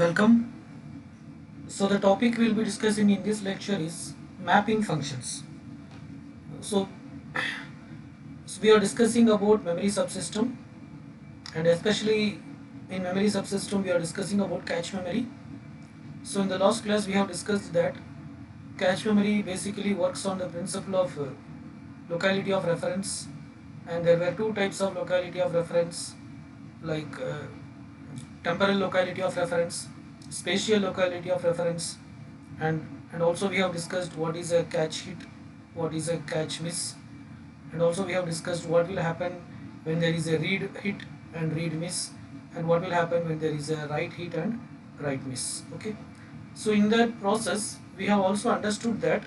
Welcome. So the topic we'll be discussing in this lecture is mapping functions. So, we are discussing about memory subsystem, and especially in memory subsystem we are discussing about cache memory. So in the last class we have discussed that cache memory basically works on the principle of locality of reference, and there were two types of locality of reference, like temporal locality of reference, spatial locality of reference, and also we have discussed what is a cache hit, what is a cache miss, and also we have discussed what will happen when there is a read hit and read miss, and what will happen when there is a write hit and write miss. Okay, so in that process we have also understood that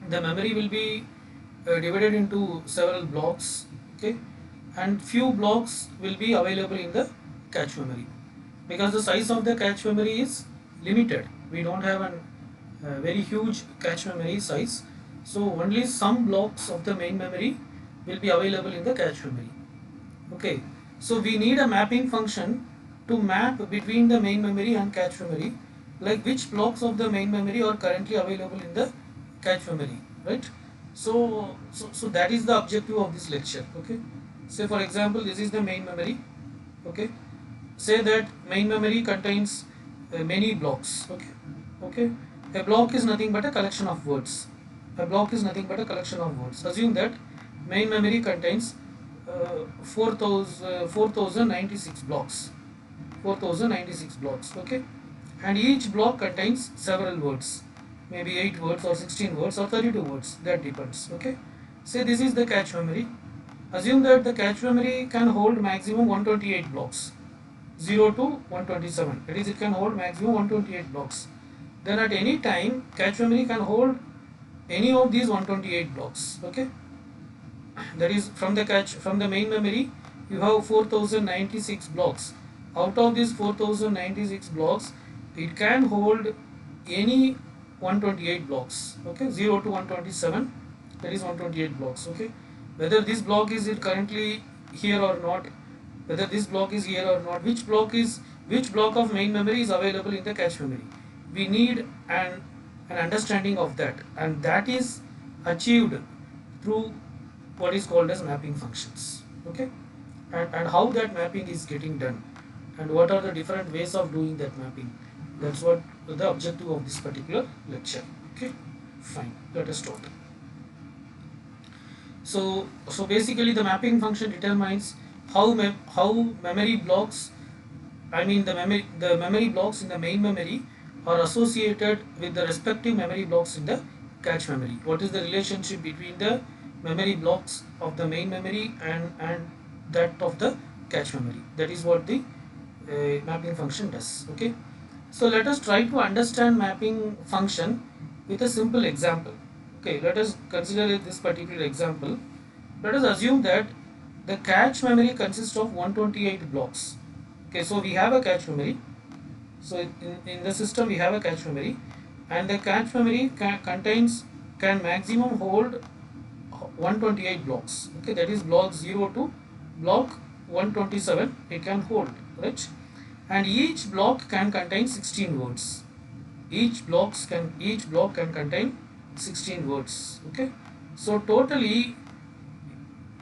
the memory will be divided into several blocks. Okay, and few blocks will be available in the cache memory because the size of the cache memory is limited. We don't have a very huge cache memory size, so only some blocks of the main memory will be available in the cache memory. Okay, so we need a mapping function to map between the main memory and cache memory, like which blocks of the main memory are currently available in the cache memory, right? So that is the objective of this lecture. Okay, say for example this is the main memory. Okay, say that main memory contains many blocks. Okay, a block is nothing but a collection of words. A block is nothing but a collection of words. Assume that main memory contains 4096 blocks. 4096 blocks. Okay, and each block contains several words, maybe 8 words or 16 words or 32 words, that depends. Okay, say this is the cache memory. Assume that the cache memory can hold maximum 128 blocks, 0 to 127, that is, it can hold maximum 128 blocks. Then at any time cache memory can hold any of these 128 blocks. Okay, that is, from the main memory you have 4096 blocks. Out of these 4096 blocks, it can hold any 128 blocks. Okay, 0 to 127, that is 128 blocks. Okay, whether this block is it currently here or not, whether this block is here or not, which block of main memory is available in the cache memory, we need an understanding of that, and that is achieved through what is called as mapping functions. Okay, and how that mapping is getting done, and what are the different ways of doing that mapping, that's what the objective of this particular lecture. Okay, fine, let us start. So basically the mapping function determines how memory blocks, I mean the memory blocks in the main memory are associated with the respective memory blocks in the cache memory. What is the relationship between the memory blocks of the main memory and that of the cache memory? That is what the mapping function does. Okay, so let us try to understand mapping function with a simple example. Okay, let us consider this particular example. Let us assume that the cache memory consists of 128 blocks. Okay, so we have a cache memory. So in the system we have a cache memory, and the cache memory can maximum hold 128 blocks. Okay, that is block 0 to block 127 it can hold, right? And each block can contain 16 words. Each block can contain 16 words. Okay, so totally,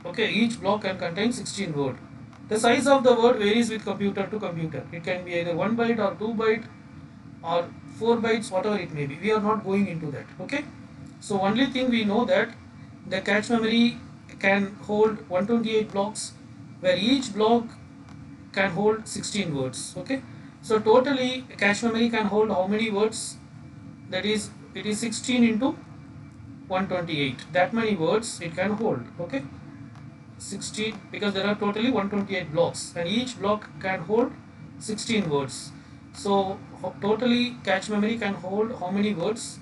okay, each block can contain 16 words. The size of the word varies with computer to computer. It can be either 1 byte or 2 byte or 4 bytes, whatever it may be. We are not going into that. Okay, so only thing we know that the cache memory can hold 128 blocks, where each block can hold 16 words. Okay, so totally cache memory can hold how many words? That is, it is 16 into 128, that many words it can hold. Okay, 16, because there are totally 128 blocks and each block can hold 16 words. So totally cache memory can hold how many words?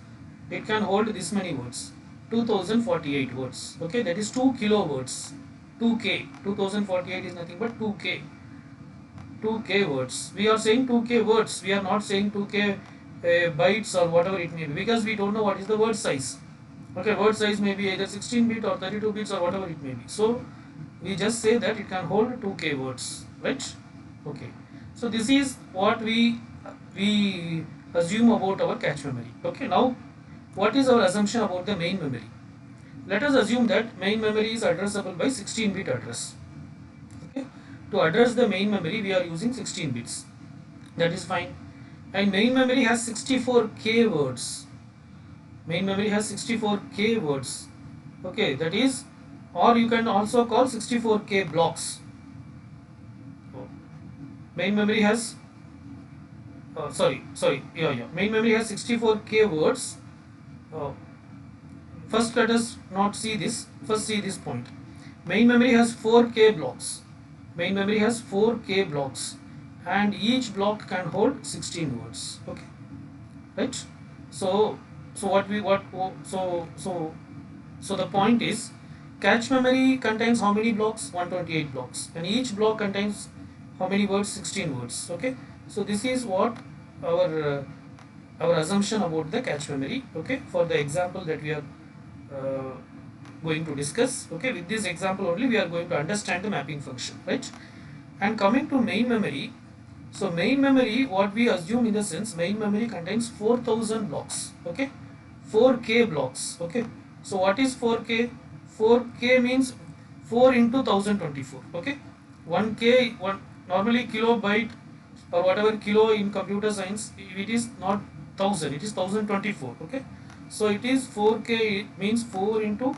It can hold this many words, 2048 words. Okay, that is 2 kilo words. 2k, 2048 is nothing but 2k. 2k words. We are saying 2k words, we are not saying 2k bytes or whatever it may be, because we don't know what is the word size. Okay, word size may be either 16 bit or 32 bits or whatever it may be. So we just say that it can hold 2k words, right? Okay, So this is what we assume about our cache memory. Okay, now what is our assumption about the main memory? Let us assume that main memory is addressable by 16-bit address. Okay, to address the main memory we are using 16 bits. That is fine. And main memory has 64k words. Main memory has 64k words. Okay, that is, or you can also call 64k blocks. Main memory has main memory has 64k words. uh, First let us not see this, first see this point. Main memory has 4k blocks. Main memory has 4k blocks and each block can hold 16 words. Okay, right? So what we what so the point is, cache memory contains how many blocks? 128 blocks, and each block contains how many words? 16 words. Okay, so this is what our assumption about the cache memory. Okay, for the example that we are uh, going to discuss. Okay, with this example only we are going to understand the mapping function, right? And coming to main memory, so main memory, what we assume in the sense, main memory contains 4000 blocks. Okay, 4k blocks. Okay, so what is 4k? 4k means 4 into 1024. Okay, 1k, one normally kilobyte or whatever kilo in computer science, it is not 1000, it is 1024. Okay, so it is 4k, it means 4 into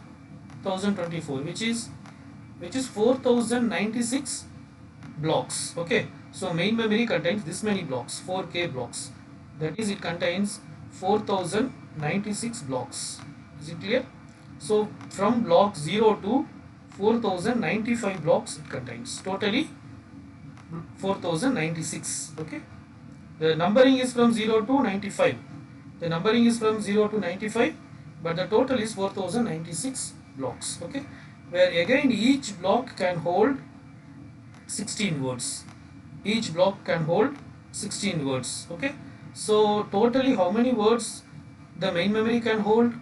1024, which is 4096 blocks. Okay, so main memory contains this many blocks, 4k blocks, that is, it contains 4096 blocks. Is it clear? So from block 0 to 4095 blocks it contains, totally 4096. Okay, the numbering is from 0 to 95, the numbering is from 0 to 95, but the total is 4096 blocks. Okay, where again each block can hold 16 words. Each block can hold 16 words. Okay, so totally how many words the main memory can hold?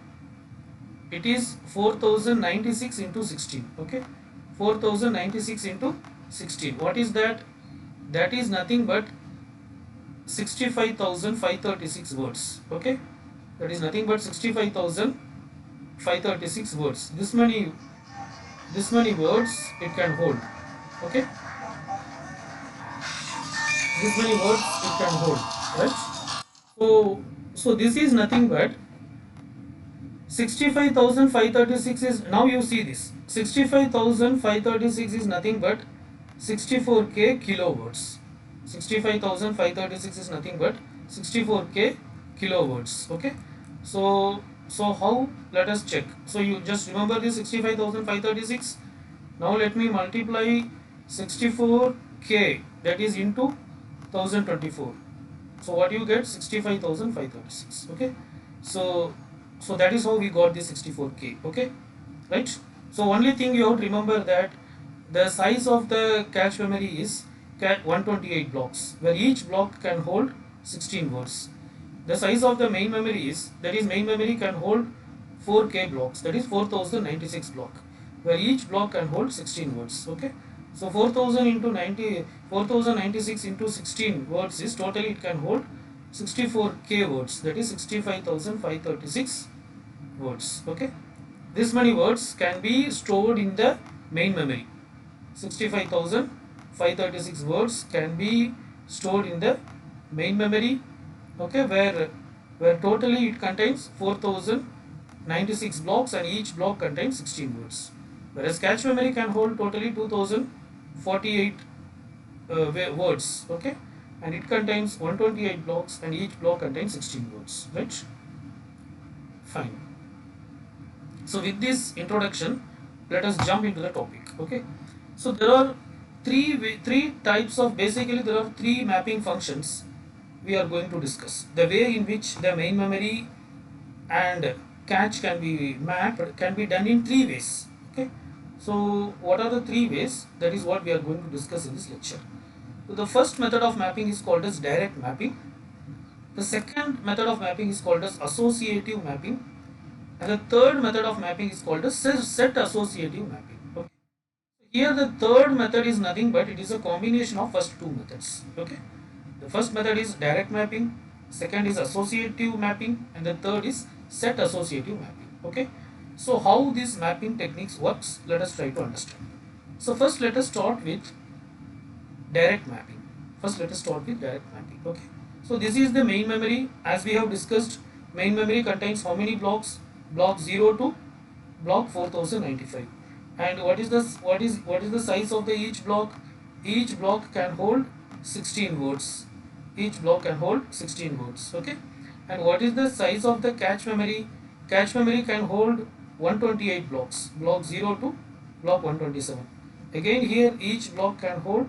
It is 4096 into 16. Okay, 4096 into 16, what is that? That is nothing but 65,536 words. Okay, that is nothing but 65,536 words. This many words it can hold. Okay, this many words it can hold, right? So this is nothing but 65,536 is, now you see this, 65,536 is nothing but 64k kilowords. 65,536 is nothing but 64k kilowords. Okay, so how, let us check. So you just remember this 65,536. Now let me multiply 64k, that is into 1024. So what you get? 65,536. Okay, so that is how we got this 64k. Okay, right? So only thing you have to remember that the size of the cache memory is 128 blocks, where each block can hold 16 words. The size of the main memory is, that is, main memory can hold 4k blocks, that is 4096 block, where each block can hold 16 words. Okay, so 4000 into 4096 into 16 words is, totally it can hold 64k words, that is 65,536 words. Okay, this many words can be stored in the main memory. 65,536 words can be stored in the main memory. Okay, where totally it contains 4096 blocks and each block contains 16 words, whereas cache memory can hold totally 2048 words. Okay, and it contains 128 blocks and each block contains 16 words, right? Fine. So with this introduction, let us jump into the topic. Okay, so there are three types of, basically there are three mapping functions we are going to discuss. The way in which the main memory and cache can be mapped can be done in three ways. Okay, so what are the three ways? That is what we are going to discuss in this lecture. So the first method of mapping is called as direct mapping. The second method of mapping is called as associative mapping, and the third method of mapping is called as set associative mapping. Okay, here the third method is nothing but it is a combination of first two methods. Okay, The first method is direct mapping, second is associative mapping, and the third is set associative mapping. Okay, so how these mapping techniques works, let us try to understand. So first let us start with direct mapping. First let us start with direct mapping. Okay, so this is the main memory. As we have discussed, main memory contains how many blocks? Block 0 to block 4095. And what is the size of the each block? Each block can hold 16 words. Each block can hold 16 words. Okay, and what is the size of the cache memory? Cache memory can hold 128 blocks, block 0 to block 127. Again here each block can hold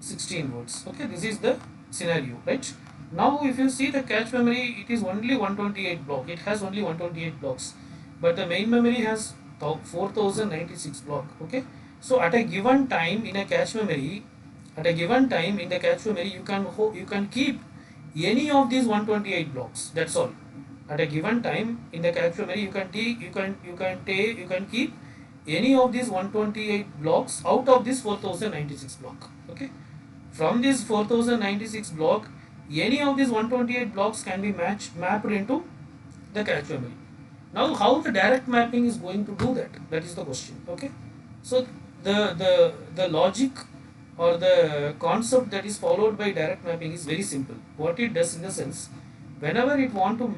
16 words. Okay, this is the scenario, right? Now if you see the cache memory, it is only 128 block. It has only 128 blocks, but the main memory has 4096 block. Okay, so at a given time in a cache memory, at a given time in the cache memory, you can keep any of these 128 blocks. That's all. At a given time in the cache memory, you can keep any of these 128 blocks out of this 4096 block. Okay, from this 4096 block, any of these 128 blocks can be mapped into the cache memory. Now how the direct mapping is going to do that? That is the question. Okay, so the logic or the concept that is followed by direct mapping is very simple. What it does in the sense, whenever it want to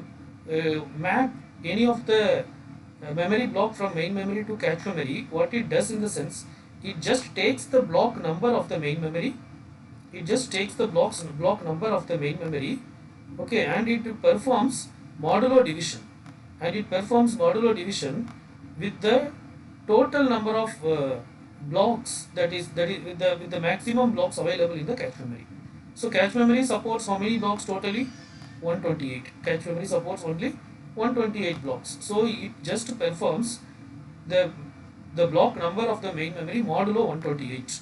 map any of the memory block from main memory to cache memory, what it does in the sense, it just takes the block number of the main memory, it just takes the block number of the main memory, okay, and it performs modulo division, and it performs modulo division with the total number of blocks, that is with the maximum blocks available in the cache memory. So cache memory supports how many blocks totally? 128. Cache memory supports only 128 blocks. So it just performs the block number of the main memory modulo 128.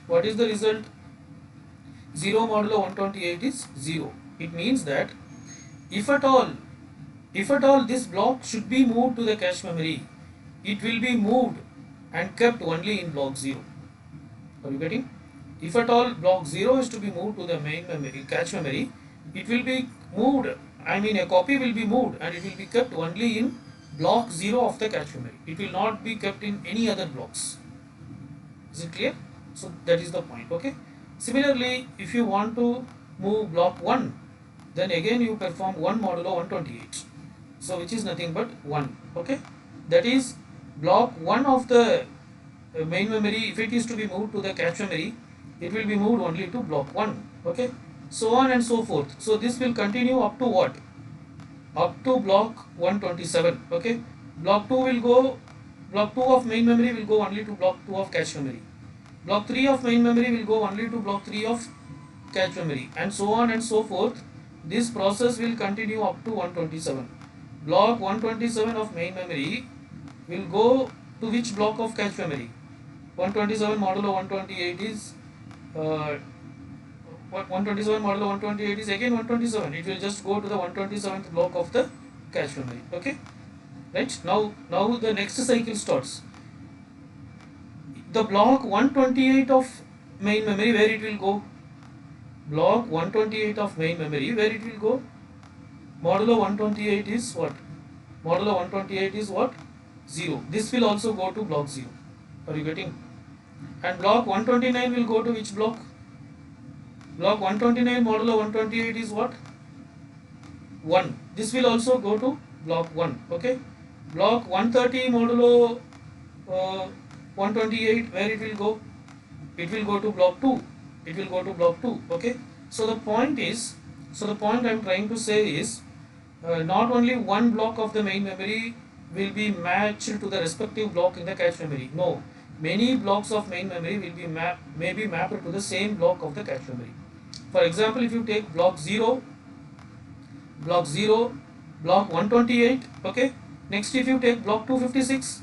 What is the result? 0 modulo 128 is 0. It means that if at all this block should be moved to the cache memory, it will be moved and kept only in block 0. Are you getting? If at all block 0 is to be moved to the main memory, cache memory, it will be moved, I mean a copy will be moved and it will be kept only in block 0 of the cache memory. It will not be kept in any other blocks. Is it clear? So that is the point. Okay. Similarly, if you want to move block 1, then again you perform 1 modulo 128. So which is nothing but 1. Okay. That is block 1 of the main memory, if it is to be moved to the cache memory, it will be moved only to block 1. Okay. So on and so forth. So this will continue up to what? Up to block 127. Okay. Block 2 will go, block 2 of main memory will go only to block 2 of cache memory. Block 3 of main memory will go only to block 3 of cache memory, and so on and so forth. This process will continue up to 127. Block 127 of main memory will go to which block of cache memory? 127 modulo 128 is 127 modulo 128 is again 127. It will just go to the 127th block of the cache memory. Okay, right? Now the next cycle starts. The block 128 of main memory, where it will go? Block 128 of main memory, where it will go? Modulo 128 is what? Modulo 128 is what? 0. This will also go to block 0. Are you getting? And block 129 will go to which block? Block 129 modulo 128 is what? 1. This will also go to block 1. Okay. Block 130 modulo 128, where it will go? It will go to block 2. It will go to block 2. Okay. So the point I am trying to say is, not only one block of the main memory will be matched to the respective block in the cache memory. No, many blocks of main memory will be may be mapped to the same block of the cache memory. For example, if you take block 0, block 128. Okay. Next, if you take block 256,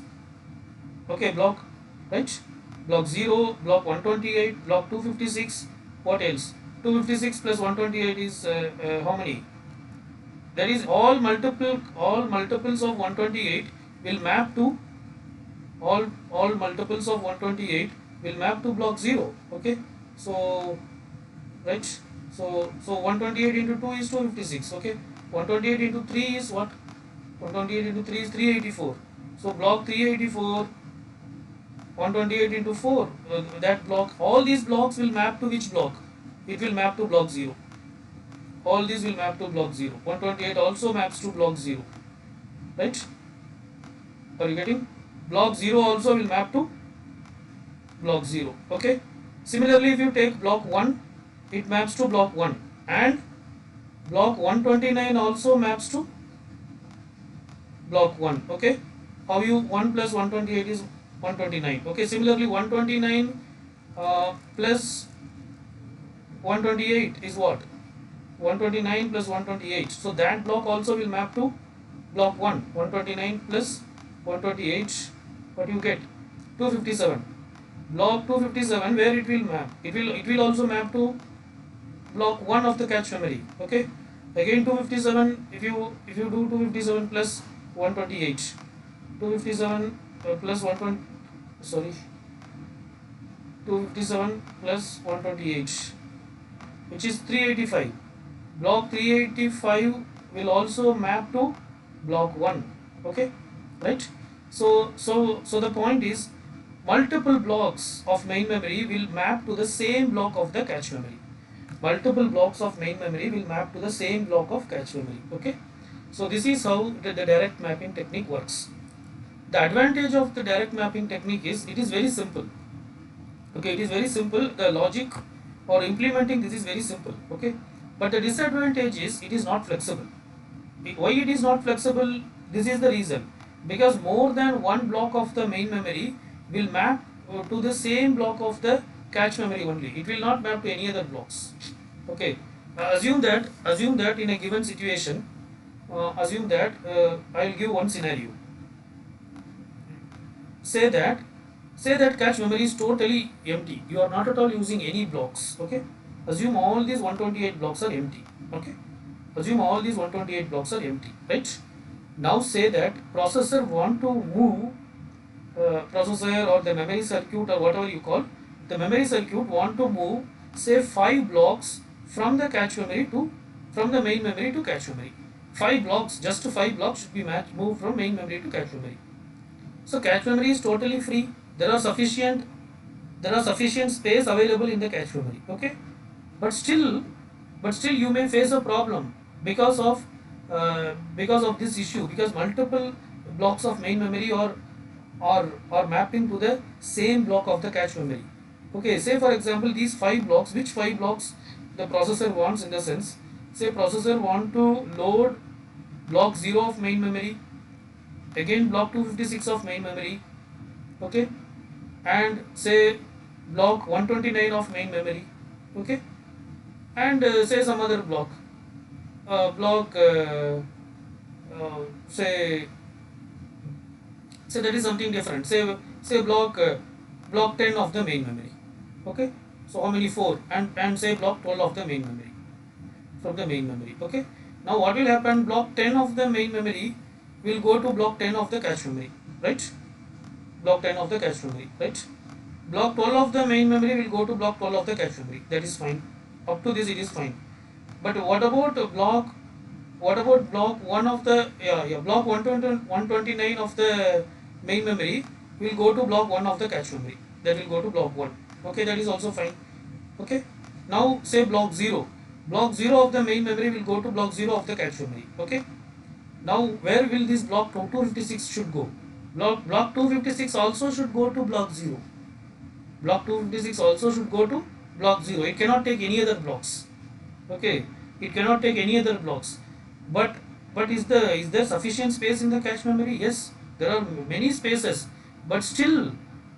okay, block, right? Block 0, block 128, block 256. What else? 256 plus 128 is how many? That is all multiples of 128 will map to all multiples of 128 will map to block 0. Okay. So right. So 128 into 2 is 256. Okay, 128 into 3 is what? 128 into 3 is 384. So block 384, 128 into 4, that block, all these blocks will map to which block? It will map to block 0. All these will map to block 0. 128 also maps to block 0. Right? Are you getting? Block 0 also will map to block 0. Okay. Similarly, if you take block 1, it maps to block 1, and block 129 also maps to block 1. Okay. How you 1 plus 128 is 129. Okay. Similarly, 129 plus 128 is what? 129 plus 128. So that block also will map to block 1. 129 plus 128. What you get? 257. Block 257, where it will map? It will also map to block 1 of the cache memory. Okay. Again 257. If you do 257 plus 128, 257 plus 120. Sorry. 257 plus 128, which is 385. Block 385 will also map to block 1. Okay, right? So the point is, multiple blocks of main memory will map to the same block of the cache memory. Multiple blocks of main memory will map to the same block of cache memory. Okay, so this is how the direct mapping technique works. The advantage of the direct mapping technique is it is very simple. Okay, it is very simple. The logic or implementing this is very simple. Okay, but the disadvantage is it is not flexible. Why it is not flexible? This is the reason, because more than one block of the main memory will map to the same block of the cache memory only. It will not map to any other blocks. Okay, assume that in a given situation, assume that I will give one scenario. Say that cache memory is totally empty. You are not at all using any blocks. Okay, assume all these 128 blocks are empty. Okay, assume all these 128 blocks are empty, right? Now say that processor want to move, processor or the memory circuit or whatever you call, the memory circuit want to move say 5 blocks from the cache memory to, from the main memory to cache memory. 5 blocks, just 5 blocks should be moved from main memory to cache memory. So cache memory is totally free. There are sufficient space available in the cache memory. Okay, but still you may face a problem because of this issue, because multiple blocks of main memory are mapping to the same block of the cache memory. Okay, say for example these 5 blocks, which 5 blocks the processor wants, in the sense, say processor want to load block 0 of main memory, again block 256 of main memory, okay, and say block 129 of main memory, okay, and say some other block, say that is something different, say block 10 of the main memory. Okay, so how many? 4, and say block 12 of the main memory, from the main memory. Okay, now what will happen? Block 10 of the main memory will go to block 10 of the cache memory, right? Block 10 of the cache memory, right? Block 12 of the main memory will go to block 12 of the cache memory. That is fine. Up to this it is fine. But what about block 1 of the block 129 of the main memory will go to block 1 of the cache memory. That will go to block 1. Okay, that is also fine. Okay, now say block 0 of the main memory will go to block 0 of the cache memory. Okay, now where will this block 256 should go? Block 256 also should go to block 0. Block 256 also should go to block 0. It cannot take any other blocks. Okay, it cannot take any other blocks. But is there sufficient space in the cache memory? Yes, there are many spaces, but still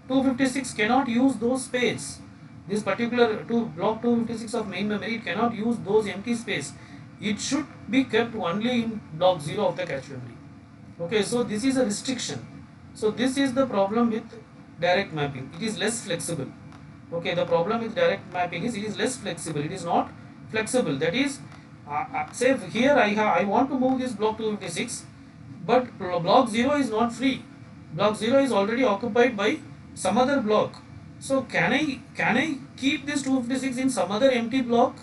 256 cannot use those space. This particular block 256 of main memory, it cannot use those empty space. It should be kept only in block 0 of the cache memory. Okay, so this is a restriction. So this is the problem with direct mapping. It is less flexible. Okay, the problem with direct mapping is it is less flexible. It is not flexible. That is, say here I want to move this block 256, but block 0 is not free. Block 0 is already occupied by some other block. So can I keep this 256 in some other empty block,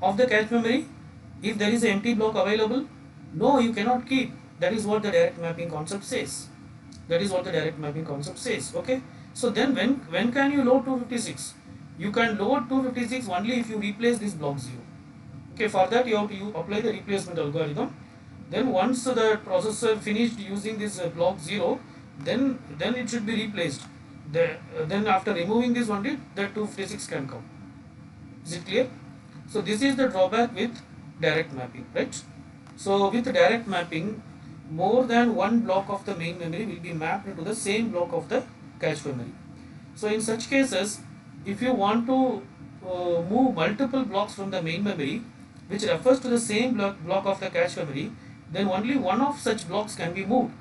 of the cache memory if there is an empty block available? No, you cannot keep. That is what the direct mapping concept says. That is what the direct mapping concept says. Okay. So then when can you load 256? You can load 256 only if you replace this block 0. Okay, for that you have to apply the replacement algorithm. Then once the processor finished using this block 0, then it should be replaced. Then after removing this only, the 256 can come. Is it clear? So this is the drawback with direct mapping, right? So with direct mapping, more than one block of the main memory will be mapped into the same block of the cache memory. So in such cases, if you want to move multiple blocks from the main memory, which refers to the same block of the cache memory, then only one of such blocks can be moved.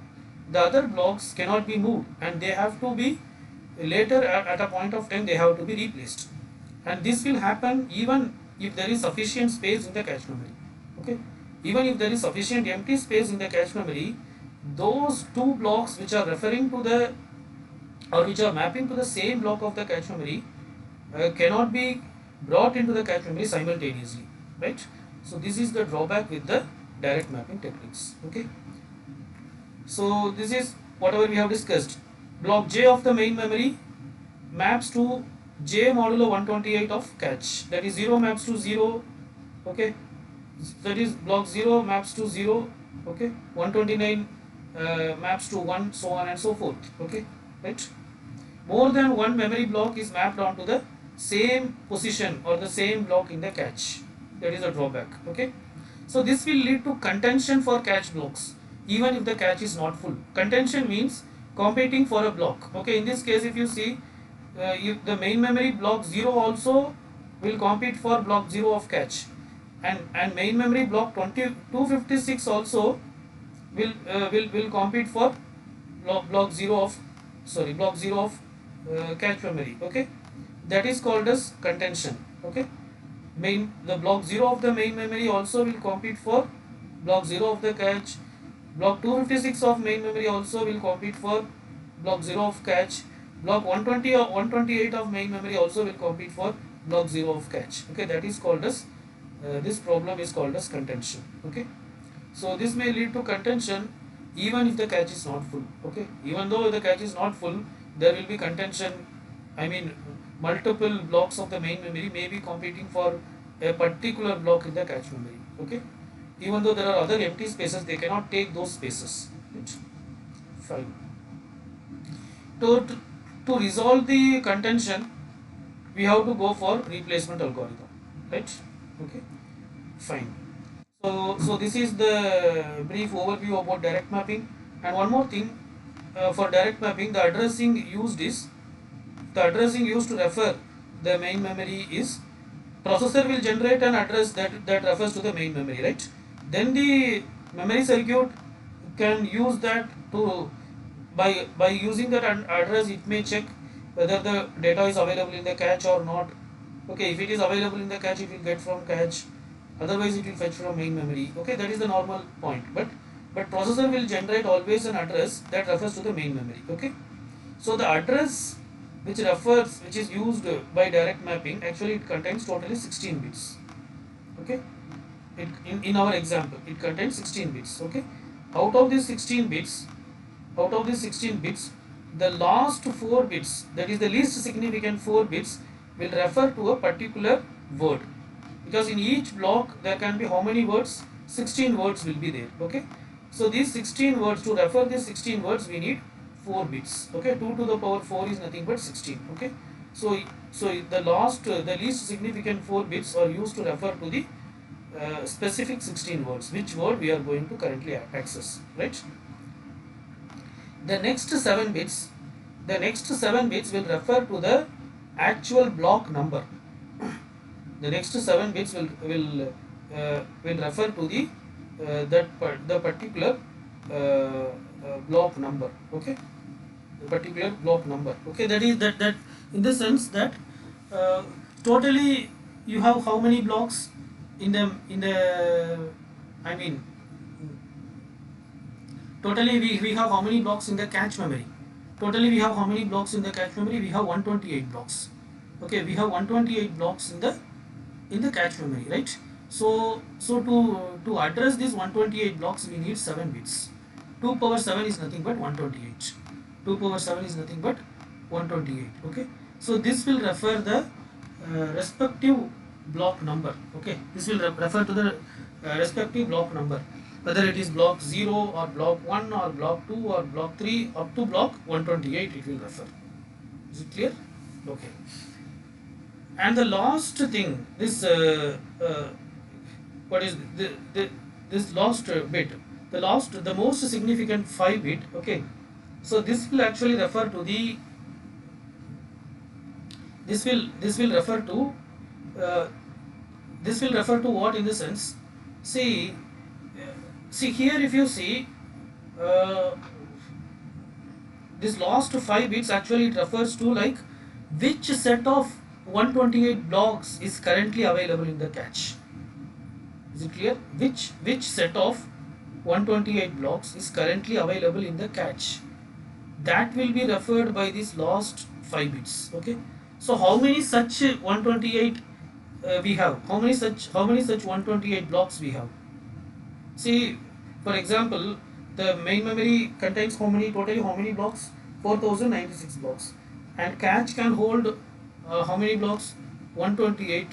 The other blocks cannot be moved, and they have to be later at a point of time they have to be replaced. And this will happen even if there is sufficient space in the cache memory. Okay, even if there is sufficient empty space in the cache memory, those two blocks which are referring to the or which are mapping to the same block of the cache memory cannot be brought into the cache memory simultaneously, right? So this is the drawback with the direct mapping techniques. Okay, so this is whatever we have discussed. Block J of the main memory maps to J modulo 128 of cache, that is 0 maps to 0. Okay, that is block 0 maps to 0. Okay, 129 maps to 1, so on and so forth. Okay, right? More than one memory block is mapped onto the same position or the same block in the cache. That is a drawback. Okay, so this will lead to contention for cache blocks even if the cache is not full. Contention means competing for a block. Okay, in this case if you see, if the main memory block 0 also will compete for block 0 of cache, and main memory block 256 also will compete for block 0 of cache memory. Okay, that is called as contention. Okay, the block 0 of the main memory also will compete for block 0 of the cache. Block 256 of main memory also will compete for block 0 of cache. Block 120 or 128 of main memory also will compete for block 0 of cache. Okay, that is called as this problem is called as contention. Okay, so this may lead to contention even if the cache is not full. Okay, even though the cache is not full, there will be contention. I mean, multiple blocks of the main memory may be competing for a particular block in the cache memory. Okay, even though there are other empty spaces, they cannot take those spaces. Right? Fine. To resolve the contention, we have to go for replacement algorithm. Right? Okay, fine. So this is the brief overview about direct mapping. And one more thing, for direct mapping, the addressing used to refer the main memory is, processor will generate an address that refers to the main memory, right? Then the memory circuit can use that to, by using that address, it may check whether the data is available in the cache or not. Okay, if it is available in the cache, it will get from cache, otherwise it will fetch from main memory. Okay, that is the normal point, but processor will generate always an address that refers to the main memory. Okay, so the address which is used by direct mapping, actually it contains totally 16 bits. Okay, in our example it contains 16 bits. Okay, out of these 16 bits, the last 4 bits, that is the least significant 4 bits, will refer to a particular word, because in each block there can be how many words? 16 words will be there. Okay, so these 16 words, to refer these 16 words, we need 4 bits. Okay, 2 to the power 4 is nothing but 16. Okay, so the least significant 4 bits are used to refer to the specific 16 words, which word we are going to currently access, right? The next 7 bits will refer to the actual block number. The next 7 bits will refer to the particular block number. Okay, the particular block number. Okay, that is that in the sense that totally you have how many blocks in the I mean, totally we have how many blocks in the cache memory? Totally we have how many blocks in the cache memory? We have 128 blocks. Okay, we have 128 blocks in the cache memory, right? So to address these 128 blocks, we need 7 bits. 2 power 7 is nothing but 128. 2 power 7 is nothing but 128. Okay. So this will refer the respective block number. Okay. This will refer to the respective block number, whether it is block 0 or block 1 or block 2 or block 3 up to block 128 it will refer. Is it clear? Okay. And the last thing, this what is this last bit, the most significant 5 bit. Okay, so this will actually refer to the this will refer to uh, this will refer to what, in the sense, see see here, if you see uh, this last 5 bits, actually it refers to like which set of 128 blocks is currently available in the cache. Is it clear? Which set of 128 blocks is currently available in the cache? That will be referred by these last 5 bits. Okay. So how many such 128 we have? How many such 128 blocks we have? See, for example, the main memory contains how many blocks? 4096 blocks, and cache can hold how many blocks? 128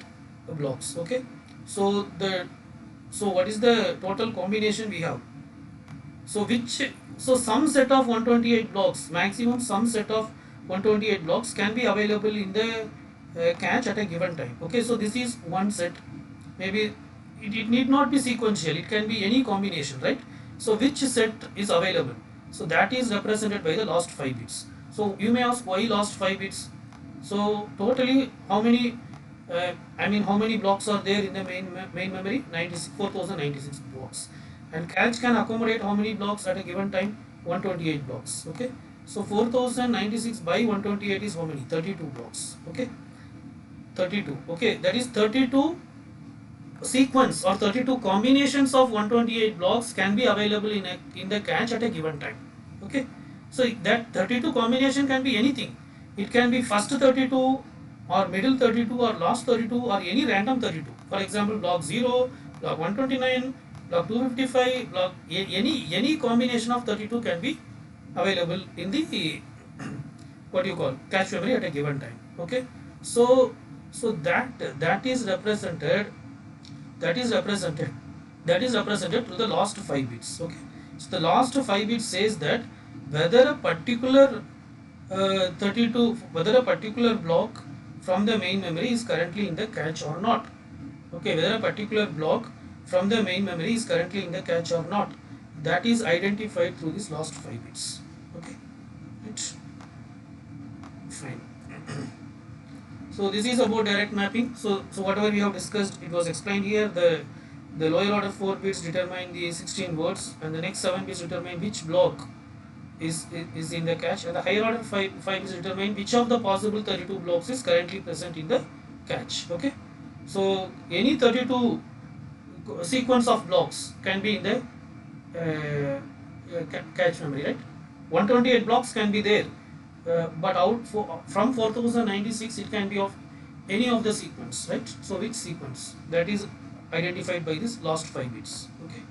blocks. Okay. So what is the total combination we have? So some set of 128 blocks, maximum some set of 128 blocks can be available in the cache at a given time. Okay, so this is one set. Maybe it need not be sequential, it can be any combination, right? So which set is available? So that is represented by the last 5 bits. So you may ask, why last 5 bits? So totally how many how many blocks are there in the main memory? 4096 blocks, and cache can accommodate how many blocks at a given time? 128 blocks. Okay, so 4096 by 128 is how many? 32 blocks. Okay, 32. Okay, that is 32 sequence or 32 combinations of 128 blocks can be available in the cache at a given time. Okay, so that 32 combination can be anything. It can be first 32 or middle 32 or last 32 or any random 32. For example, block 0, block 129, block 255, block any combination of 32 can be available in the what you call cache memory at a given time. Okay, so that is represented to the last 5 bits. Okay, so the last 5 bits says that whether a particular 32 whether a particular block from the main memory is currently in the cache or not. Okay, whether a particular block from the main memory is currently in the cache or not, that is identified through this last 5 bits. Okay, right. Fine. So this is about direct mapping. So whatever we have discussed, it was explained here. The lower order 4 bits determine the 16 words, and the next 7 bits determine which block is in the cache, and the higher order 5 bits determine which of the possible 32 blocks is currently present in the cache. Okay, so any 32 sequence of blocks can be in the cache memory, right? 128 blocks can be there, but from 4096 it can be of any of the sequence, right? So which sequence, that is identified by this last 5 bits. Okay,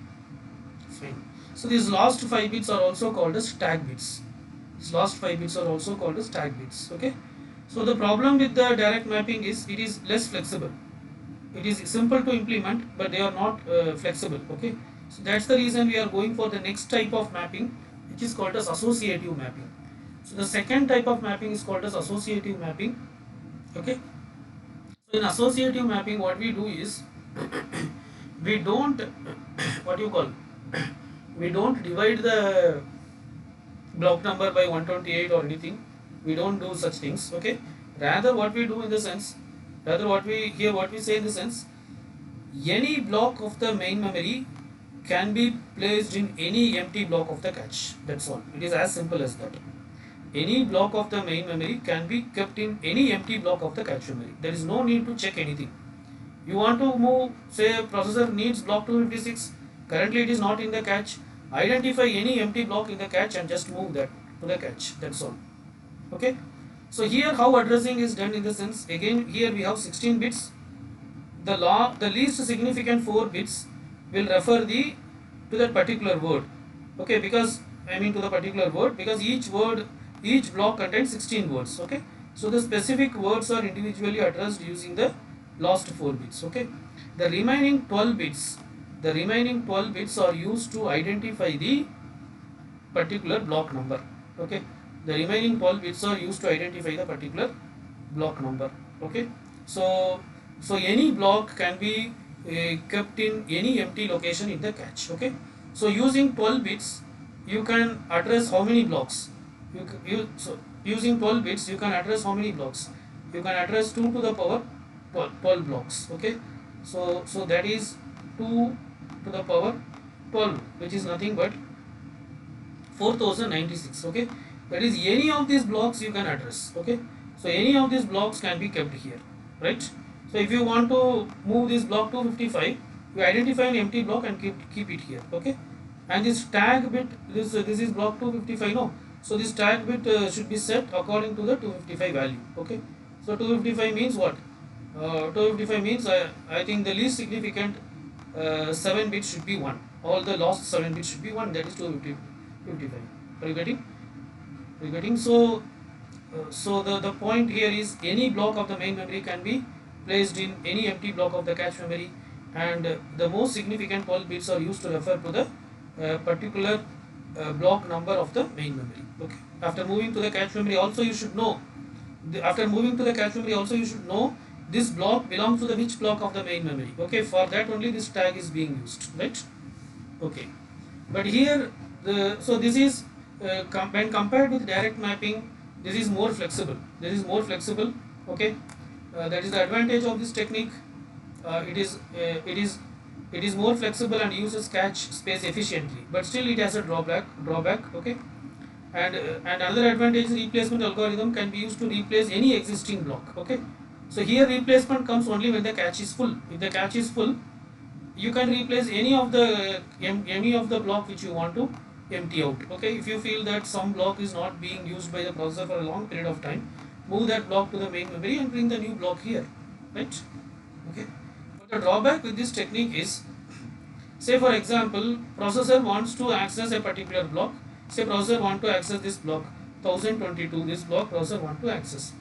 fine. So these last 5 bits are also called as tag bits. These last 5 bits are also called as tag bits. Okay, so the problem with the direct mapping is it is less flexible. It is simple to implement, but they are not flexible. Okay, so that's the reason we are going for the next type of mapping, which is called as associative mapping. So the second type of mapping is called as associative mapping. Okay, so in associative mapping, what we do is we don't what you call we don't divide the block number by 128 or anything. We don't do such things. Okay, rather what we do in the sense, what we say in the sense, any block of the main memory can be placed in any empty block of the cache. That's all. It is as simple as that. Any block of the main memory can be kept in any empty block of the cache memory. There is no need to check anything. You want to move, say processor needs block 256, currently it is not in the cache, identify any empty block in the cache and just move that to the cache. That's all. Okay, so here how addressing is done in the sense, again here we have 16 bits. the least significant 4 bits will refer the to that particular word. Okay, because I mean to the particular word, because each block contains 16 words. Okay, so the specific words are individually addressed using the last 4 bits. Okay, the remaining 12 bits are used to identify the particular block number. Okay, the remaining 12 bits are used to identify the particular block number. Okay, so any block can be kept in any empty location in the cache. Okay, so using 12 bits you can address how many blocks so using 12 bits you can address how many blocks. You can address 2 to the power 12 blocks. Okay, so that is 2 to the power 12, which is nothing but 4096. Okay, that is any of these blocks you can address. Okay, so any of these blocks can be kept here, right? So if you want to move this block to 55, you identify an empty block and keep it here. Okay, and this tag bit, this is block 255, no, so this tag bit should be set according to the 255 value. Okay, so 255 means what? 255 means I think the least significant 7 bits should be 1. All the last 7 bits should be 1. That is 255. Are you getting? So the point here is any block of the main memory can be placed in any empty block of the cache memory, and the most significant 12 bits are used to refer to the particular block number of the main memory. Okay. After moving to the cache memory, also you should know. This block belongs to the which block of the main memory. Okay. For that only this tag is being used, right? Okay. But here this is when compared with direct mapping, this is more flexible. Okay. That is the advantage of this technique. It is more flexible and uses cache space efficiently, but still it has a drawback. Okay, and another advantage is replacement algorithm can be used to replace any existing block. Okay, so here replacement comes only when the cache is full. If the cache is full, you can replace any of the block which you want to empty out. Okay, if you feel that some block is not being used by the processor for a long period of time, move that block to the main memory and bring the new block here, right? Okay, but the drawback with this technique is, say for example, processor wants to access a particular block. Say processor want to access this block 1022, this block processor want to access.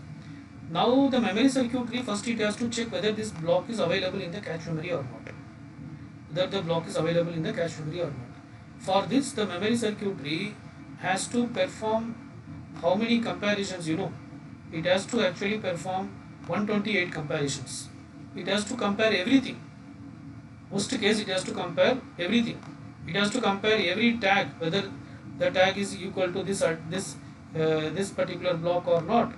Now the memory circuitry, first it has to check whether this block is available in the cache memory or not. For this, the memory circuitry has to perform how many comparisons, it has to actually perform 128 comparisons. It has to compare everything. Most case it has to compare everything. It has to compare every tag, whether the tag is equal to this particular block or not.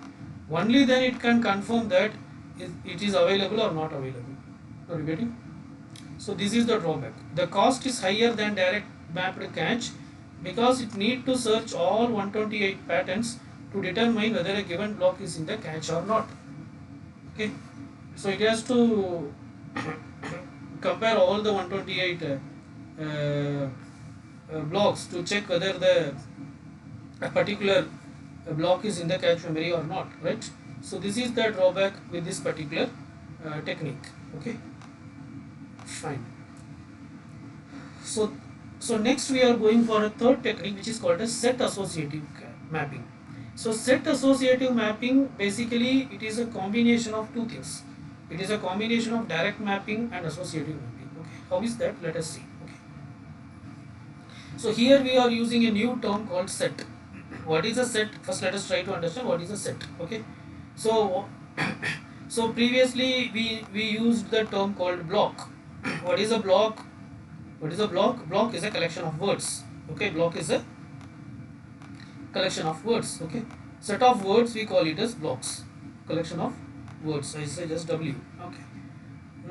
Only then it can confirm that it is available or not available. Are you getting? So this is the drawback. The cost is higher than direct mapped cache because it need to search all 128 patterns to determine whether a given block is in the cache or not. Okay, so it has to compare all the 128 blocks to check whether a particular block is in the cache memory or not, right? So this is the drawback with this particular technique. Okay, fine. So next we are going for a third technique, which is called as set associative mapping. So set associative mapping, basically it is a combination of two things. It is a combination of direct mapping and associative mapping. Okay, how is that? Let us see. Okay, so here we are using a new term called set. What is a set? First let us try to understand what is a set. Okay, so so previously we used the term called block. What is a block? Block is a collection of words. Okay, block is a collection of words. Okay, set of words we call it as blocks. Collection of words. I say just W. Okay.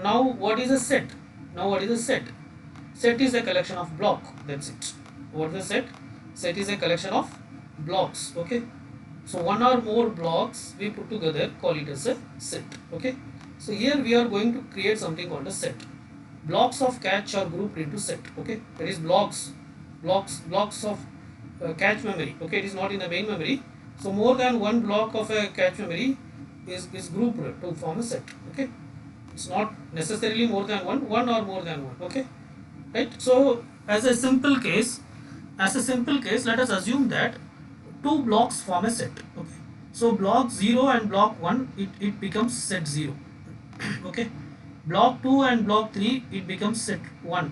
Now what is a set? Set is a collection of block. That's it. What is a set? Set is a collection of blocks. Okay. So one or more blocks we put together, call it as a set. Okay. So here we are going to create something called a set. Blocks of cache are grouped into set. Okay, that is blocks of cache memory. Okay, it is not in the main memory. So more than one block of a cache memory is grouped to form a set. Okay, It's not necessarily more than one or more than one. Okay, right? So as a simple case, let us assume that two blocks form a set. Okay, so block 0 and block 1, it becomes set 0. Okay, block 2 and block 3, it becomes set 1.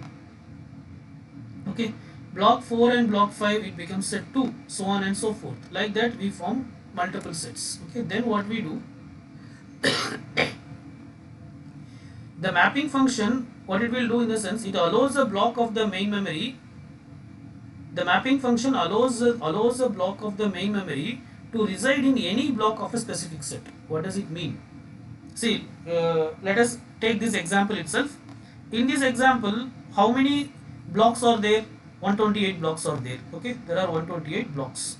Okay, block 4 and block 5, it becomes set 2, so on and so forth. Like that we form multiple sets. Okay, then what we do, the mapping function, what it will do in the sense, it allows a block of the main memory. The mapping function allows a block of the main memory to reside in any block of a specific set. What does it mean? See, let us take this example itself. In this example, how many blocks are there? 128 blocks are there. Okay, there are 128 blocks.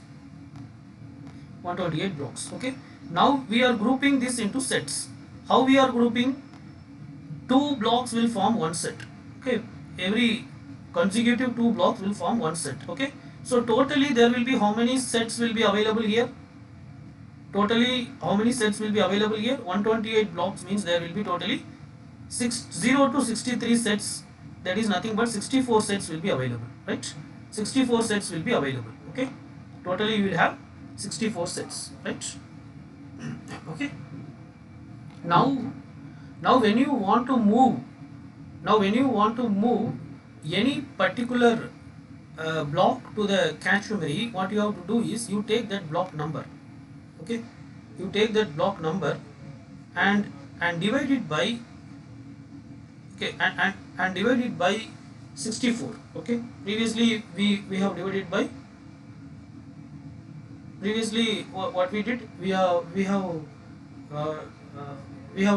128 blocks. Okay, now we are grouping this into sets. How we are grouping? Two blocks will form one set. Okay, every consecutive two blocks will form one set. Okay, so totally there will be how many sets will be available here? Totally how many sets will be available here? 128 blocks means there will be totally 0 to 63 sets. That is nothing but 64 sets will be available, right? 64 sets will be available. Okay, totally you will have 64 sets, right? Okay, now when you want to move any particular block to the cache memory, what you have to do is you take that block number. Okay, you take that block number and divide it by, okay, and divide it by 64. Okay, previously we have divided by, previously what we did, we have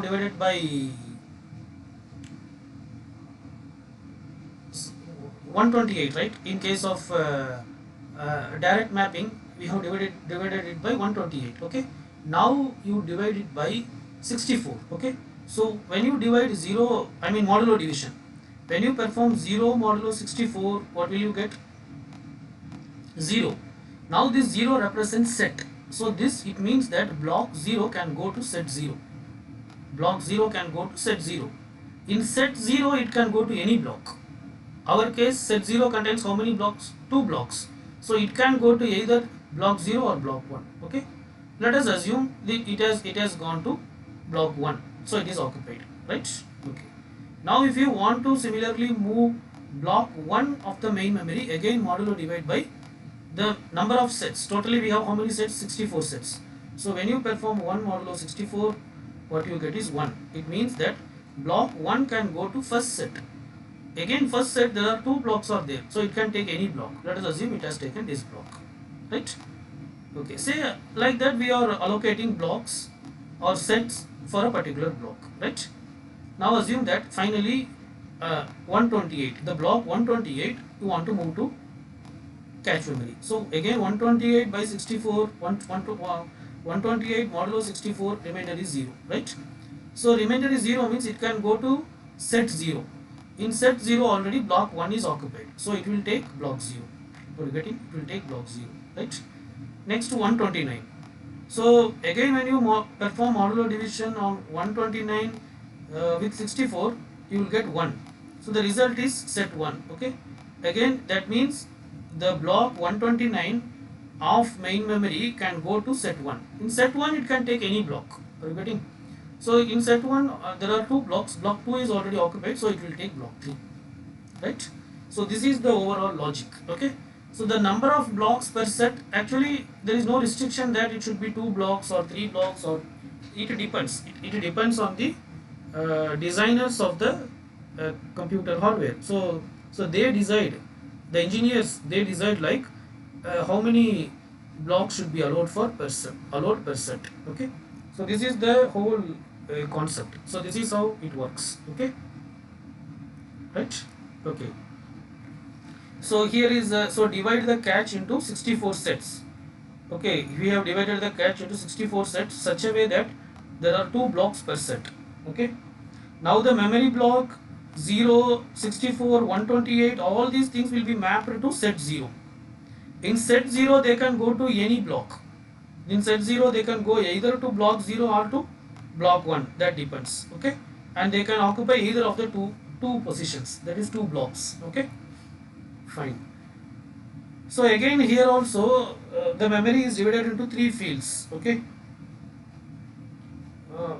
divided by 128, right? In case of direct mapping, we have divided it by 128. Okay, now you divide it by 64. Okay, so when you divide 0, I mean modulo division, when you perform 0 modulo 64, what will you get? 0. Now this 0 represents set, so this, it means that block 0 can go to set 0. Block 0 can go to set 0. In set 0, it can go to any block. Our case, set 0 contains how many blocks? 2 blocks. So it can go to either block 0 or block 1. Okay, let us assume that it has gone to block 1, so it is occupied, right? Okay, now if you want to similarly move block 1 of the main memory, again modulo divide by the number of sets. Totally we have how many sets? 64 sets. So when you perform 1 modulo 64, what you get is 1. It means that block 1 can go to first set. Again, first set, there are 2 blocks are there, so it can take any block. Let us assume it has taken this block, right? Okay, say like that we are allocating blocks or sets for a particular block, right? Now assume that finally 128, the block 128, you want to move to cache memory. So again 128 by 64, 128 modulo 64, remainder is 0, right? So remainder is 0 means it can go to set 0. In set 0 already block 1 is occupied, so it will take block 0. For getting, it will take block 0, right? Next to 129. So again when you perform modulo division on 129 with 64, you will get 1. So the result is set 1. Okay, again that means the block 129 of main memory can go to set 1. In set 1 it can take any block. Are you getting? So in set 1 there are 2 blocks, block 2 is already occupied, so it will take block 3, right? So this is the overall logic. Okay, so the number of blocks per set, actually there is no restriction that it should be 2 blocks or 3 blocks, or it depends. It depends on the designers of the computer hardware. So they decide, the engineers, they decide like how many blocks should be allowed per set. Okay, so this is the whole concept. So this is how it works. Okay, right? Okay, so here is so divide the cache into 64 sets. Okay, we have divided the cache into 64 sets such a way that there are 2 blocks per set. Okay, now the memory block 0, 64, 128, all these things will be mapped to set 0. In set 0 they can go to any block. In set 0 they can go either to block 0 or to block 1, that depends. Okay, and they can occupy either of the two positions, that is two blocks. Okay, fine. So again here also the memory is divided into three fields. Okay, uh,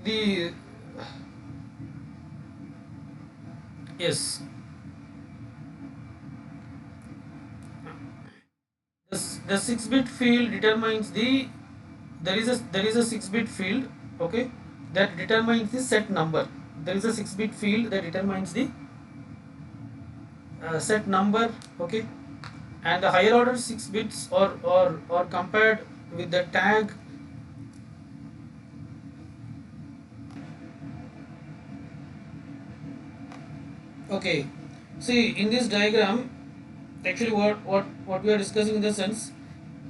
the yes, the 6-bit field determines the, there is a 6-bit field, okay, that determines the set number. There is a 6-bit field that determines the set number, okay, and the higher order 6 bits or compared with the tag. Okay, see in this diagram, actually what we are discussing in the sense,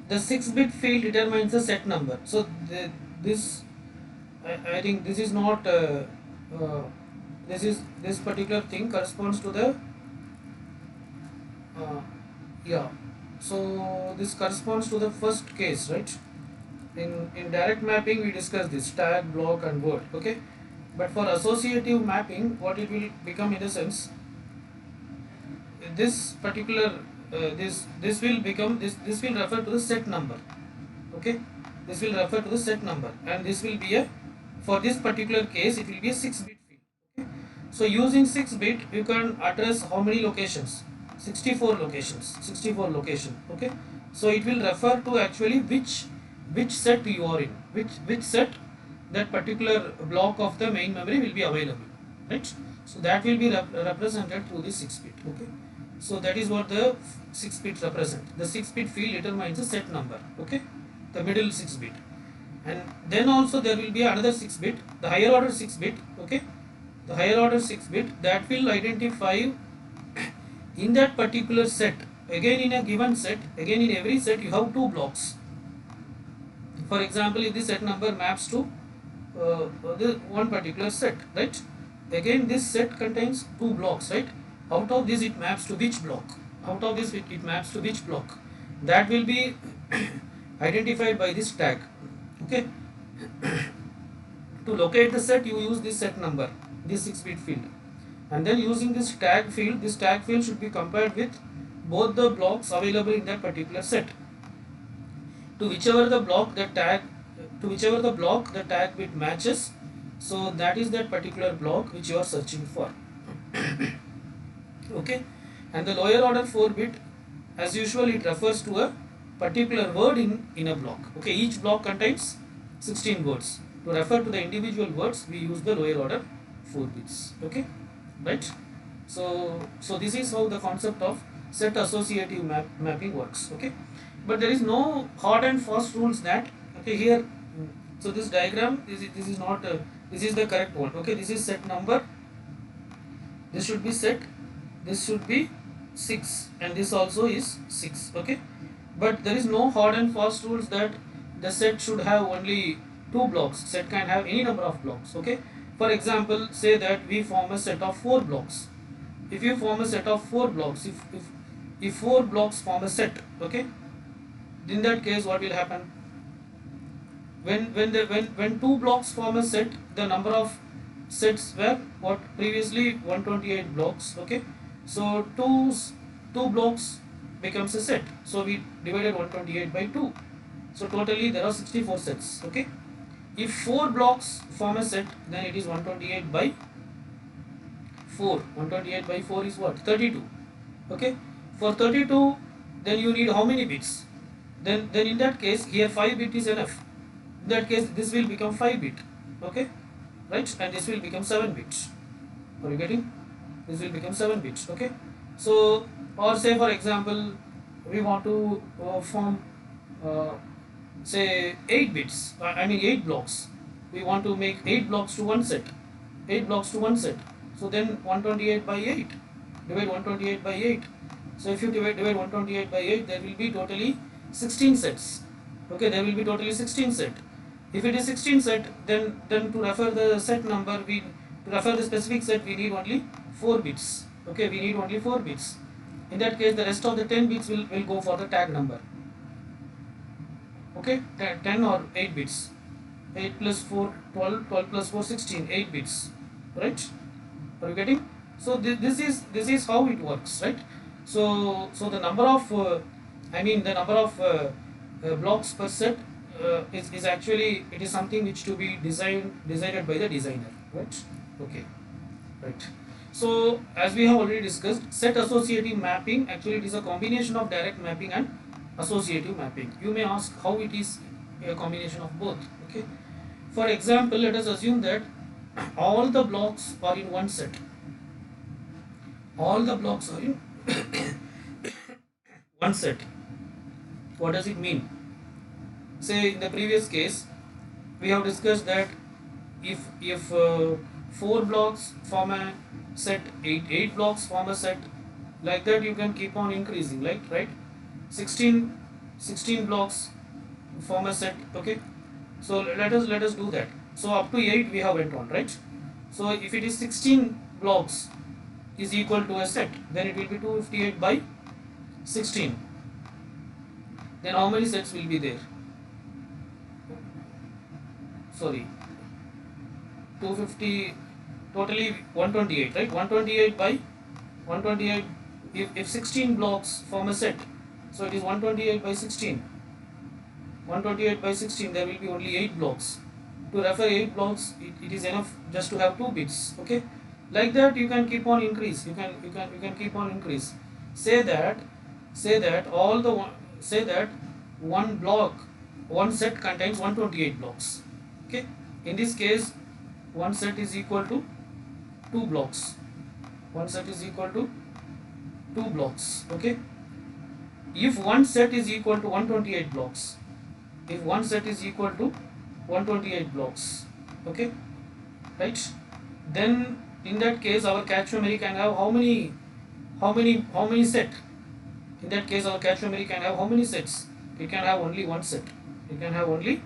the 6-bit field determines the set number. So this I think this is not uh, this particular thing corresponds to the uh, yeah, so this corresponds to the first case, right? In direct mapping we discuss this tag, block and word, okay, but for associative mapping what it will become in a sense, this particular this will become this will refer to the set number, okay, this will refer to the set number, and this will be a, for this particular case it will be a 6-bit field, okay. So using 6-bit you can address how many locations, 64 locations, 64 location, okay. So it will refer to actually which set you are in, which set that particular block of the main memory will be available, right? So that will be represented through the 6-bit, okay. So that is what the 6-bit represent. The 6-bit field determines the set number, okay, the middle 6-bit, and then also there will be another 6-bit, the higher order 6-bit, okay, the higher order 6-bit that will identify in that particular set, again in a given set, again in every set you have two blocks. For example, if the set number maps to the one particular set, right? Again, this set contains two blocks, right? Out of this, it maps to which block? Out of this, it maps to which block? That will be identified by this tag. Okay. To locate the set, you use this set number, this 6-bit field, and then using this tag field should be compared with both the blocks available in that particular set. To whichever the block the tag bit matches, so that is that particular block which you are searching for. Okay, and the lower order 4-bit, as usual, it refers to a particular word in a block. Okay, each block contains 16 words. To refer to the individual words we use the lower order 4 bits. Okay, right? So this is how the concept of set associative mapping works. Okay, but there is no hard and fast rules that, okay, here, so this diagram, this is not this is the correct one. Okay, this is set number, this should be set, this should be 6, and this also is 6. Okay, but there is no hard and fast rules that the set should have only 2 blocks. Set can have any number of blocks. Okay, for example, say that we form a set of 4 blocks. If you form a set of 4 blocks, if 4 blocks form a set, okay, in that case what will happen? When 2 blocks form a set, the number of sets were what, previously 128 blocks. Okay, so two blocks becomes a set, so we divided 128 by 2, so totally there are 64 sets. Okay, if 4 blocks form a set, then it is 128 by 4. 128 by 4 is what, 32. Okay, for 32 then you need how many bits? Then in that case here 5 bit is enough. In that case this will become 5 bit. Okay, right, and this will become 7 bits. Are you getting? This will become 7 bits. Okay, so, or say for example we want to form say 8 bits, I mean 8 blocks. We want to make 8 blocks to one set, 8 blocks to one set. So then 128 by 8, divide 128 by 8. So if you divide 128 by 8, there will be totally 16 sets. Okay, there will be totally 16 set. If it is 16 set, then to refer the set number, to refer the specific set, we need only 4 bits. Okay, we need only 4 bits. In that case, the rest of the 10 bits will go for the tag number. Okay, 10 or 8 bits. 8 plus 4 12, 12 plus 4 16, 8 bits, right? Are you getting? So this is how it works, right? So the number of the number of blocks per set is actually, it is something which to be decided by the designer, right? Okay, right. So as we have already discussed, set associative mapping, actually it is a combination of direct mapping and associative mapping. You may ask how it is a combination of both. Okay, for example, let us assume that all the blocks are in one set. All the blocks are in one set. What does it mean? Say in the previous case, we have discussed that if 4 blocks form a set, eight blocks form a set, like that you can keep on increasing, like, right? 16 blocks form a set. Okay, so let us do that. So up to 8 we have went on, right? So if it is 16 blocks is equal to a set, then it will be 258 by 16. Then how many sets will be there? Sorry, 250, totally 128, right? 128 by 128. If 16 blocks form a set, so it is 128 by 16. 128 by 16, there will be only 8 blocks. To refer 8 blocks, it is enough just to have 2 bits. Okay, like that you can keep on increase. You can keep on increase. Say that all the one, say that one block, one set contains 128 blocks. Okay, in this case, one set is equal to 2 blocks. One set is equal to 2 blocks. Okay, if one set is equal to 128 blocks, if one set is equal to 128 blocks, okay, right, then in that case our cache memory can have how many set? In that case our cache memory can have how many sets? It can have only one set. It can have only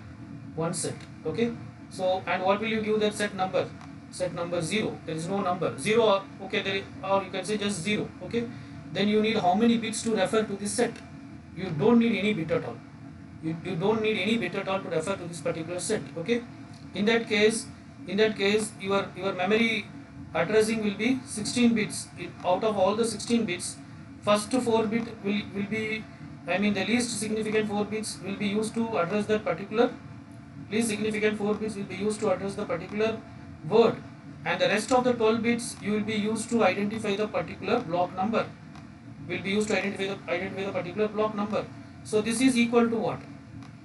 one set. Okay, so and what will you give that set number? Set number 0. There is no number 0. Okay, there, or you can say just 0. Okay, then you need how many bits to refer to this set? You don't need any bit at all. You don't need any bit at all to refer to this particular set. Okay, in that case your memory addressing will be 16 bits. Out of all the 16 bits, first 4 bit will be, the least significant 4 bits will be used to address that particular, least significant 4 bits will be used to address the particular word, and the rest of the 12 bits you will be used to identify the particular block number, will be used to identify the particular block number. So this is equal to what?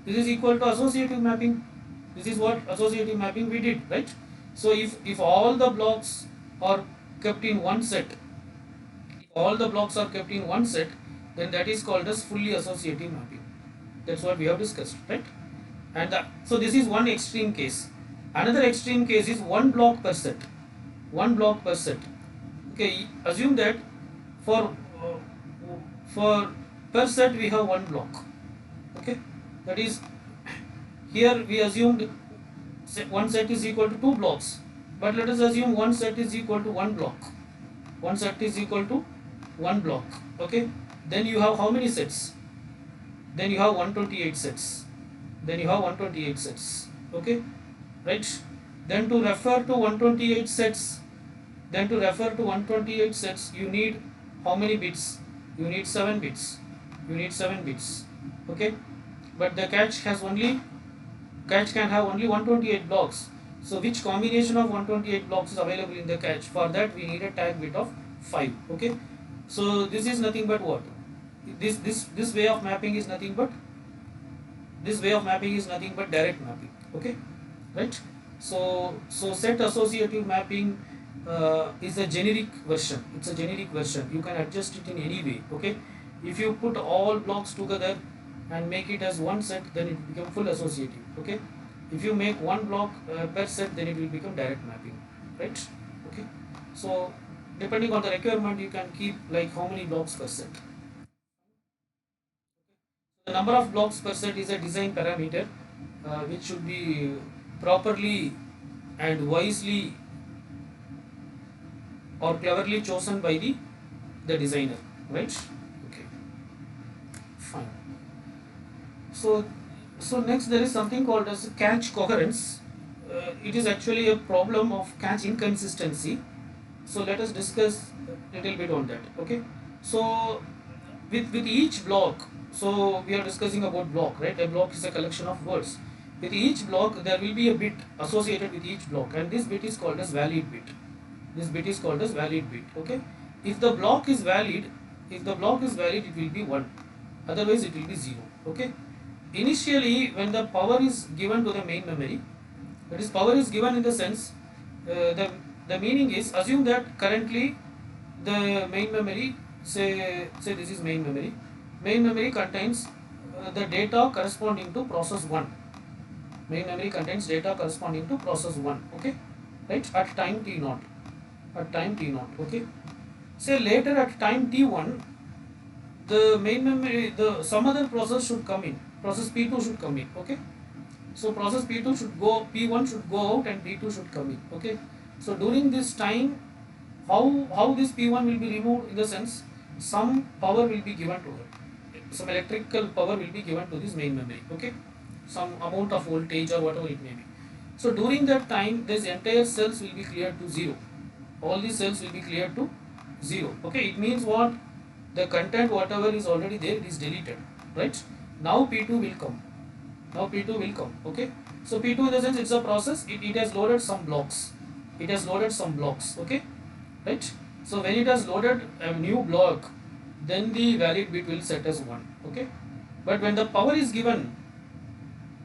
This is equal to associative mapping. This is what associative mapping we did, right? So if all the blocks are kept in one set, if all the blocks are kept in one set, then that is called as fully associative mapping. That's what we have discussed, right? And so this is one extreme case. Another extreme case is 1 block per set. 1 block per set. Okay, assume that for per set we have 1 block. Okay, that is, here we assumed one set is equal to 2 blocks, but let us assume one set is equal to 1 block. One set is equal to 1 block. Okay, then you have how many sets? Then you have 128 sets. Then you have 128 sets. Okay, right? Then to refer to 128 sets, you need how many bits? You need 7 bits. You need 7 bits. Okay, but the cache can have only 128 blocks. So which combination of 128 blocks is available in the cache? For that we need a tag bit of 5. Okay, so this is nothing but what? This way of mapping is nothing but direct mapping. Okay, right? So set associative mapping is a generic version. It's a generic version. You can adjust it in any way. Okay, if you put all blocks together and make it as one set, then it will become full associative. Okay, if you make one block per set, then it will become direct mapping, right? Okay, so depending on the requirement, you can keep like how many blocks per set. The number of blocks per set is a design parameter which should be properly and wisely or cleverly chosen by the designer, right? Okay, fine. So So next there is something called as cache coherence. It is actually a problem of cache inconsistency. So let us discuss a little bit on that. Okay. So with each block, so we are discussing about block, right? A block is a collection of words. With each block there will be a bit associated with each block, and this bit is called as valid bit. This bit is called as valid bit. Okay. If the block is valid, it will be 1. Otherwise it will be 0. Okay. Initially when the power is given to the main memory, that is power is given in the sense, the meaning is, assume that currently the main memory, say this is main memory contains the data corresponding to process 1. Main memory contains data corresponding to process 1. Okay, right, at time t0, okay. Say later at time t1, the main memory, the some other process should come in, process p2 should come in. Okay, so process p2 should go, p1 should go out and p2 should come in. Okay, so during this time, how this p1 will be removed, in the sense some power will be given to it, some electrical power will be given to this main memory. Okay, some amount of voltage or whatever it may be. So during that time this entire cells will be cleared to 0. All these cells will be cleared to 0. Okay, it means what? The content whatever is already there, it is deleted, right? Now p2 will come, okay. So p2, in the sense, it's a process, it has loaded some blocks, okay, right? So when it has loaded a new block, then the valid bit will set as 1. Okay, but when the power is given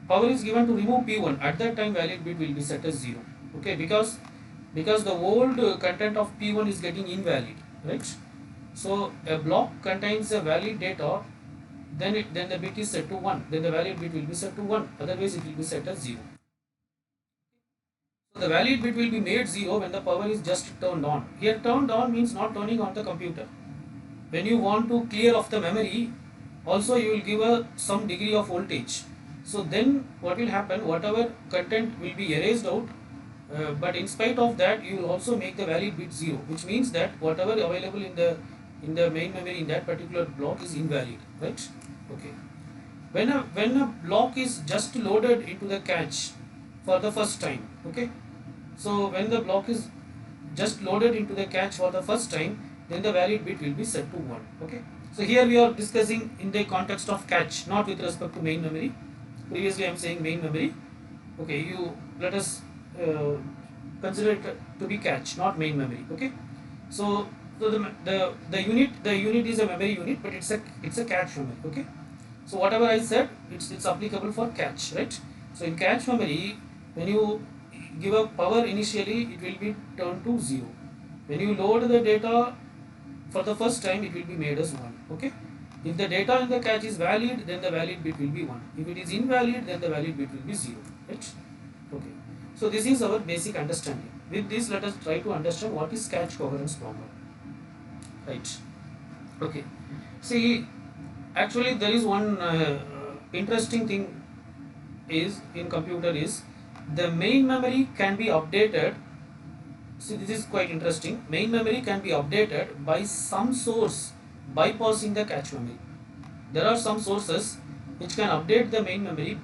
to remove p1, at that time valid bit will be set as 0. Okay, because the old content of p1 is getting invalid, right? So a block contains a valid data, then the bit is set to 1, then the valid bit will be set to 1, otherwise it will be set as 0. So the valid bit will be made 0 when the power is just turned on. Here turned on means not turning on the computer. When you want to clear off the memory, also you will give some degree of voltage. So then what will happen, whatever content will be erased out, but in spite of that you will also make the valid bit 0, which means that whatever available in the main memory in that particular block is invalid, right? Okay. When a block is just loaded into the cache for the first time, okay, so when the block is just loaded into the cache for the first time, then the valid bit will be set to 1. Okay, so here we are discussing in the context of cache, not with respect to main memory. Previously I am saying main memory. Okay, you let us consider it to be cache, not main memory. Okay, so the unit is a memory unit, but it's a cache memory. Okay, so whatever I said, it's applicable for cache, right? So in cache memory, when you give a power initially, it will be turned to 0. When you load the data for the first time, it will be made as 1. Okay, if the data in the cache is valid, then the valid bit will be 1. If it is invalid, then the valid bit will be 0, right? Okay, so this is our basic understanding. With this, let us try to understand what is cache coherence problem, right? Okay, see, actually there is one interesting thing is in computer is the main memory can be updated. See, this is quite interesting. Main memory can be updated by some source bypassing the cache memory. There are some sources which can update the main memory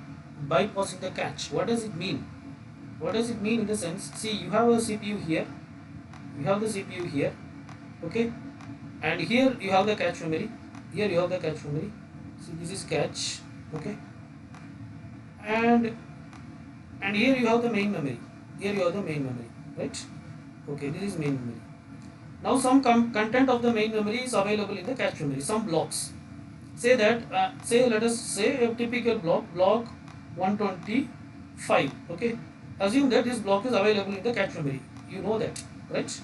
bypassing the cache. What does it mean? What does it mean in the sense, see, you have a CPU here, okay, and here you have the cache memory, see, this is cache, okay, and here you have the main memory, right? Okay, this is main memory. Now some content of the main memory is available in the cache memory, some blocks. Say that let us say a typical block 125. Okay, assume that this block is available in the cache memory. You know that, right?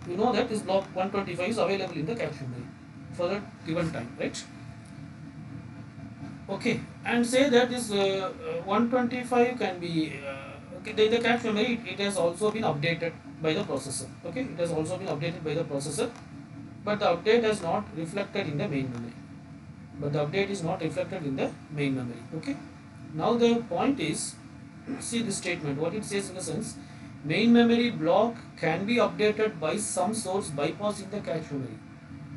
You know that this block 125 is available in the cache memory for the given time, right? Okay, and say that this 125 can be okay, the cache memory, it has also been updated by the processor. Okay, it has also been updated by the processor, but the update has not reflected in the main memory. Okay, now the point is, see this statement, what it says in the sense, main memory block can be updated by some source bypassing the cache memory.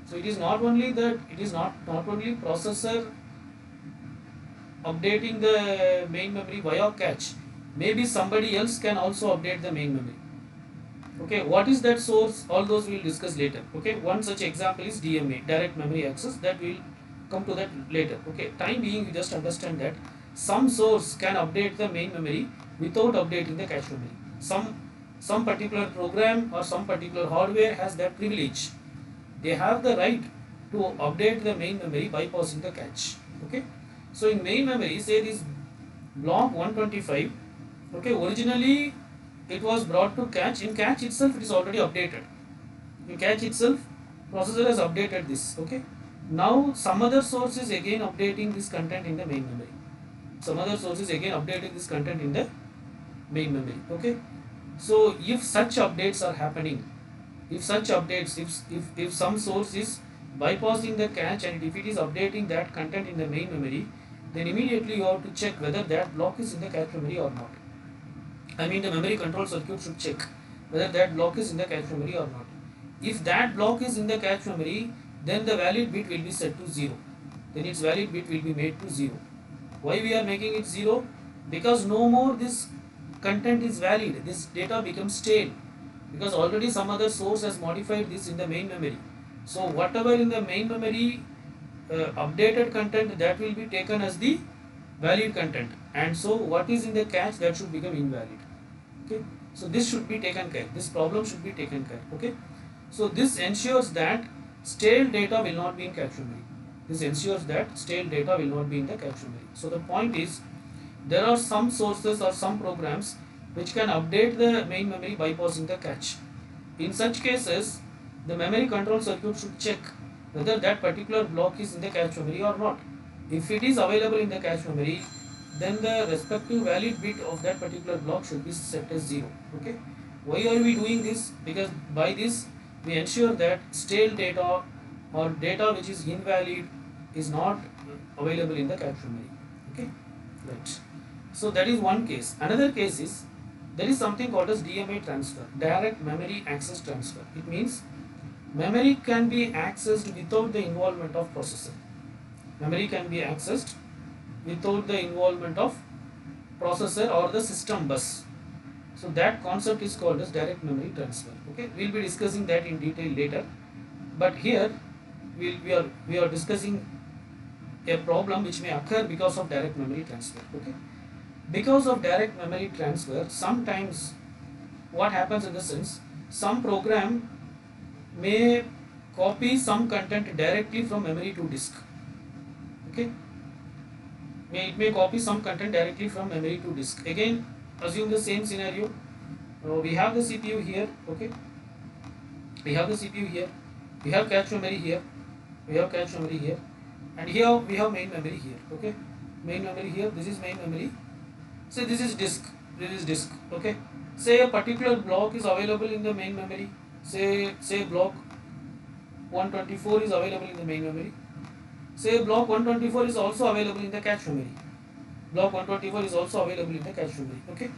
So it is not only that, it is not only processor updating the main memory via cache, maybe somebody else can also update the main memory. Okay, what is that source? All those we will discuss later. Okay, one such example is DMA, direct memory access, that we will come to that later. Okay, time being, you just understand that some source can update the main memory without updating the cache memory. Some particular program or some particular hardware has that privilege. They have the right to update the main memory bypassing the cache. Okay, so in main memory, say this block 125. Okay, originally it was brought to cache. In cache itself, it is already updated. In cache itself, processor has updated this. Okay, now some other source is again updating this content in the main memory. Some other source is again updating this content in the main memory. Okay, so if such updates are happening, if some source is bypassing the cache and if it is updating that content in the main memory, then immediately you have to check whether that block is in the cache memory or not. I mean, the memory control circuit should check whether that block is in the cache memory or not. If that block is in the cache memory, then the valid bit will be set to 0. Then its valid bit will be made to 0. Why we are making it 0? Because no more this content is valid. This data becomes stale. Because already some other source has modified this in the main memory. So whatever in the main memory updated content, that will be taken as the valid content. And so what is in the cache, that should become invalid. Okay, so this should be taken care. This problem should be taken care. Okay, so this ensures that stale data will not be in cache memory. This ensures that stale data will not be in the cache memory. So the point is, there are some sources or some programs which can update the main memory bypassing the cache. In such cases, the memory control circuit should check whether that particular block is in the cache memory or not. If it is available in the cache memory, then the respective valid bit of that particular block should be set as 0. Okay, why are we doing this? Because by this we ensure that stale data or data which is invalid is not available in the cache memory. Okay, right. So that is one case. Another case is, there is something called as DMA transfer, direct memory access transfer. It means memory can be accessed without the involvement of processor. Memory can be accessed without the involvement of processor or the system bus. So that concept is called as direct memory transfer. Okay, we will be discussing that in detail later. But here we are discussing a problem which may occur because of direct memory transfer. Okay, because of direct memory transfer, sometimes what happens in the sense, some program may copy some content directly from memory to disk. Okay, it may copy some content directly from memory to disk. Again, assume the same scenario. We have the CPU here. Okay, we have the CPU here, we have cache memory here, we have cache memory here, and here we have main memory here. Okay, main memory here, this is main memory. Say this is disk, this is disk. Okay, say a particular block is available in the main memory. Say block 124 is available in the main memory. Say block 124 is also available in the cache memory. Block 124 is also available in the cache memory. Okay,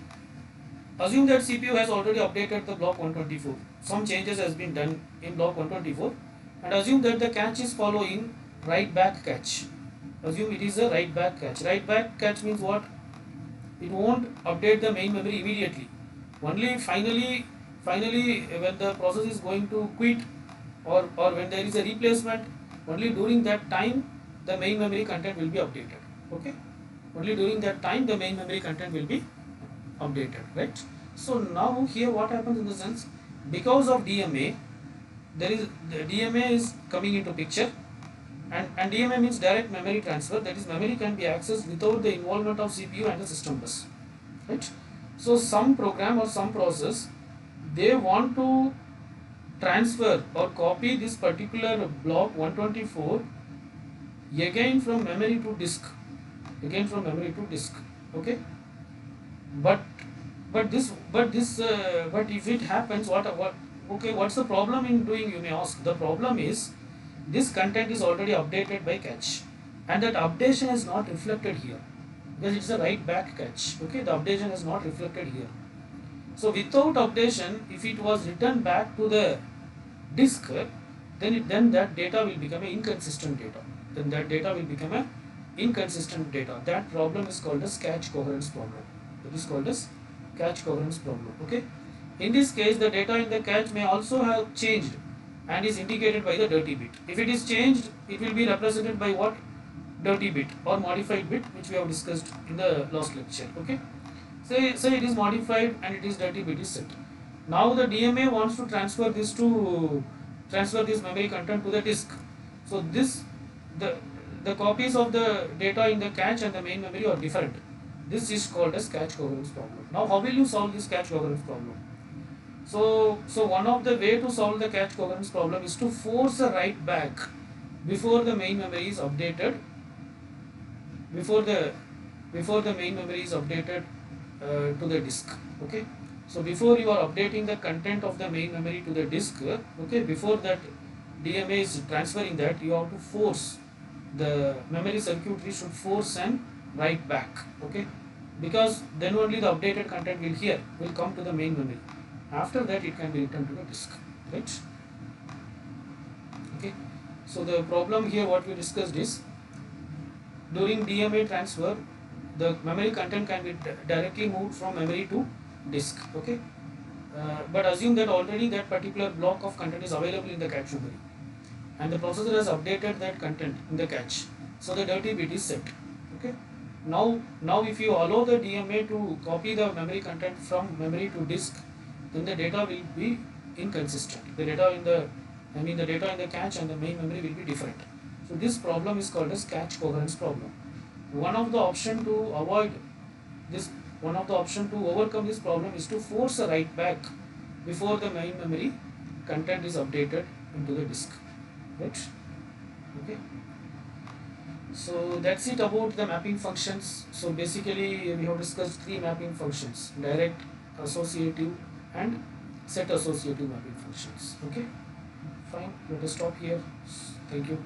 assume that CPU has already updated the block 124. Some changes has been done in block 124, and assume that the cache is following write back cache. Assume it is a write back cache. Write back cache means what? It won't update the main memory immediately. Only finally when the process is going to quit, or when there is a replacement, only during that time the main memory content will be updated. Okay, only during that time the main memory content will be updated, right? So now here what happens in the sense, because of DMA, the DMA is coming into picture, and DMA means direct memory transfer, that is memory can be accessed without the involvement of CPU and the system bus, right? So some program or some process, they want to transfer or copy this particular block 124 again from memory to disk, okay, but if it happens, okay, what's the problem in doing, you may ask. The problem is, this content is already updated by cache, and that updation is not reflected here because it's a write back cache. Okay, the updation is not reflected here. So without updation, if it was written back to the disk, then that data will become an inconsistent data. Then that data will become a inconsistent data. That problem is called as cache coherence problem. It is called as cache coherence problem. Okay. In this case, the data in the cache may also have changed and is indicated by the dirty bit. If it is changed, it will be represented by what? Dirty bit or modified bit, which we have discussed in the last lecture. Okay. Say it is modified and it is dirty bit is set. Now the DMA wants to transfer this memory content to the disk. So the copies of the data in the cache and the main memory are different. This is called as cache coherence problem. Now how will you solve this cache coherence problem? So one of the way to solve the cache coherence problem is to force a write back before the main memory is updated. Before the main memory is updated to the disk. Okay. So before you are updating the content of the main memory to the disk, okay, before that DMA is transferring that, you have to force the memory circuitry should force and write back. Okay, because then only the updated content will come to the main memory. After that, it can be written to the disk. Right. Okay. So the problem here, what we discussed is, during DMA transfer, the memory content can be directly moved from memory to disk. Okay. But assume that already that particular block of content is available in the cache memory, and the processor has updated that content in the cache, so the dirty bit is set. Okay. Now if you allow the DMA to copy the memory content from memory to disk, then the data will be inconsistent. The data in the cache and the main memory will be different. So this problem is called as cache coherence problem. One of the option to overcome this problem is to force a write back before the main memory content is updated into the disk. Right. Okay. So that's it about the mapping functions. So basically we have discussed three mapping functions: direct, associative, and set associative mapping functions. Okay. Fine. Let us stop here. Thank you.